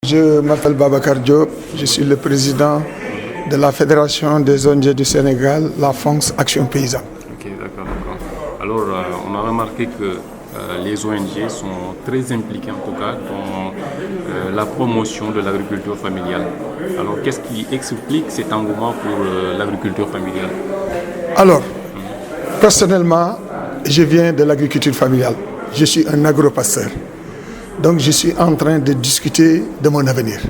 Je m'appelle Babacar Diop, je suis le président de la Fédération des ONG du Sénégal, la FONGS Action Paysanne. Ok, d'accord. Alors, on a remarqué que les ONG sont très impliquées, en tout cas, dans la promotion de l'agriculture familiale. Alors, qu'est-ce qui explique cet engouement pour l'agriculture familiale? Alors, personnellement, je viens de l'agriculture familiale. Je suis un agropasteur. Donc, je suis en train de discuter de mon avenir.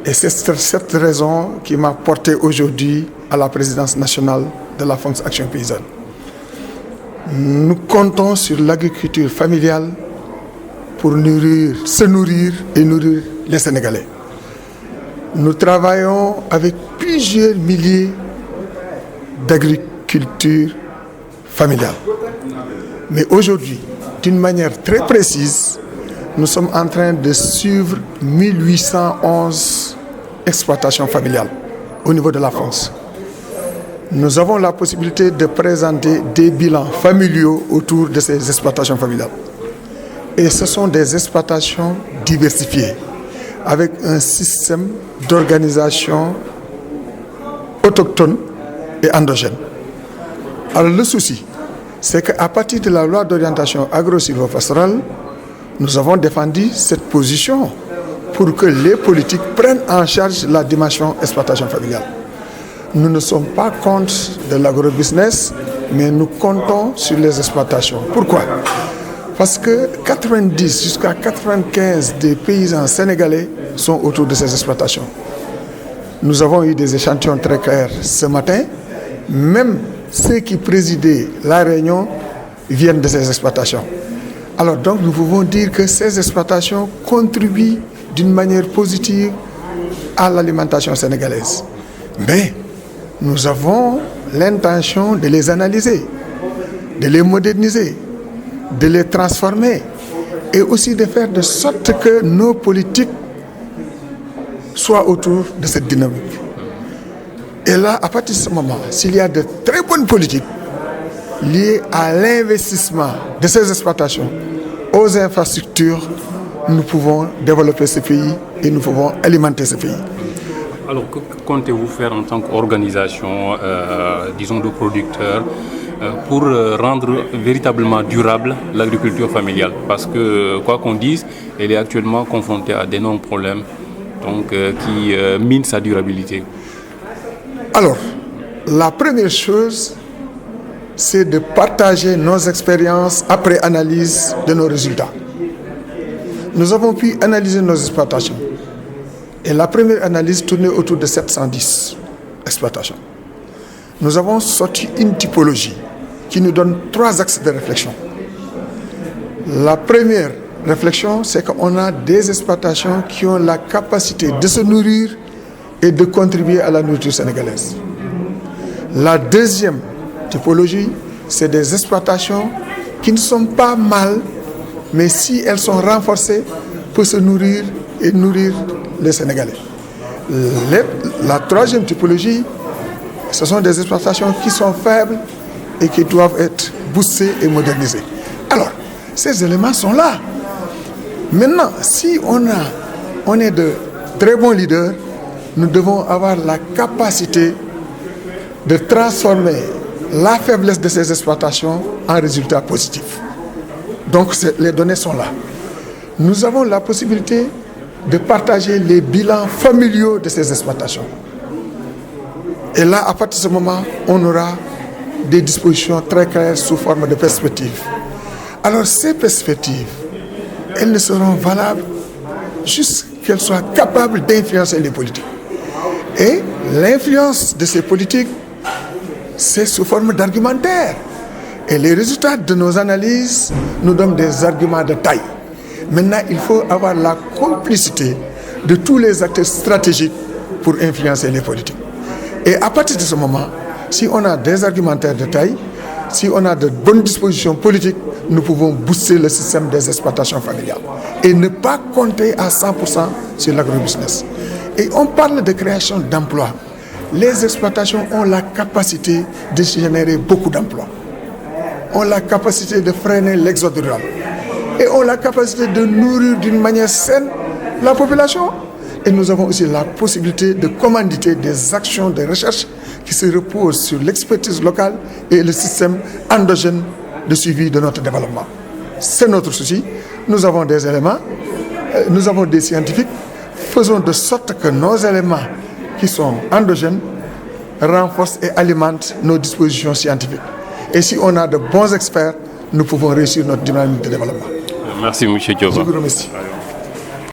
Et c'est cette raison qui m'a porté aujourd'hui à la présidence nationale de la FONGS Action Paysanne. Nous comptons sur l'agriculture familiale pour se nourrir et nourrir les Sénégalais. Nous travaillons avec plusieurs milliers d'agricultures familiales. Mais aujourd'hui, d'une manière très précise, nous sommes en train de suivre 1811 exploitations familiales au niveau de la France. Nous avons la possibilité de présenter des bilans familiaux autour de ces exploitations familiales. Et ce sont des exploitations diversifiées, avec un système d'organisation autochtone et endogène. Alors le souci, c'est qu'à partir de la loi d'orientation agro-silvopastorale, nous avons défendu cette position pour que les politiques prennent en charge la dimension exploitation familiale. Nous ne sommes pas contre de l'agrobusiness, mais nous comptons sur les exploitations. Pourquoi? Parce que 90 jusqu'à 95 des paysans sénégalais sont autour de ces exploitations. Nous avons eu des échantillons très clairs ce matin. Même ceux qui présidaient la réunion viennent de ces exploitations. Alors donc nous pouvons dire que ces exploitations contribuent d'une manière positive à l'alimentation sénégalaise. Mais nous avons l'intention de les analyser, de les moderniser, de les transformer et aussi de faire de sorte que nos politiques soient autour de cette dynamique. Et là, à partir de ce moment, s'il y a de très bonnes politiques liées à l'investissement de ces exploitations, aux infrastructures, nous pouvons développer ce pays et nous pouvons alimenter ce pays. Alors, que comptez-vous faire en tant qu'organisation, disons, de producteurs, pour rendre véritablement durable l'agriculture familiale? Parce que, quoi qu'on dise, elle est actuellement confrontée à d'énormes problèmes qui minent sa durabilité. Alors, la première chose, c'est de partager nos expériences après analyse de nos résultats. Nous avons pu analyser nos exploitations. Et la première analyse tournait autour de 710 exploitations. Nous avons sorti une typologie qui nous donne 3 axes de réflexion. La première réflexion, c'est qu'on a des exploitations qui ont la capacité de se nourrir et de contribuer à la nourriture sénégalaise. La deuxième typologie, c'est des exploitations qui ne sont pas mal, mais si elles sont renforcées, peuvent se nourrir et nourrir les Sénégalais. La troisième typologie, ce sont des exploitations qui sont faibles et qui doivent être boostées et modernisées. Alors, ces éléments sont là. Maintenant, si on est de très bons leaders, nous devons avoir la capacité de transformer la faiblesse de ces exploitations en résultats positifs. Donc les données sont là. Nous avons la possibilité de partager les bilans familiaux de ces exploitations. Et là, à partir de ce moment, on aura des dispositions très claires sous forme de perspectives. Alors ces perspectives, elles ne seront valables juste qu'elles soient capables d'influencer les politiques. Et l'influence de ces politiques, c'est sous forme d'argumentaire. Et les résultats de nos analyses nous donnent des arguments de taille. Maintenant, il faut avoir la complicité de tous les acteurs stratégiques pour influencer les politiques. Et à partir de ce moment, si on a des argumentaires de taille, si on a de bonnes dispositions politiques, nous pouvons booster le système des exploitations familiales et ne pas compter à 100% sur l'agrobusiness. Et on parle de création d'emplois. Les exploitations ont la capacité de générer beaucoup d'emplois, ont la capacité de freiner l'exode rural et ont la capacité de nourrir d'une manière saine la population. Et nous avons aussi la possibilité de commanditer des actions de recherche qui se reposent sur l'expertise locale et le système endogène de suivi de notre développement. C'est notre souci. Nous avons des éléments, nous avons des scientifiques. Faisons de sorte que nos éléments qui sont endogènes renforcent et alimentent nos dispositions scientifiques. Et si on a de bons experts, nous pouvons réussir notre dynamique de développement. Merci, M. Diop. Je vous remercie.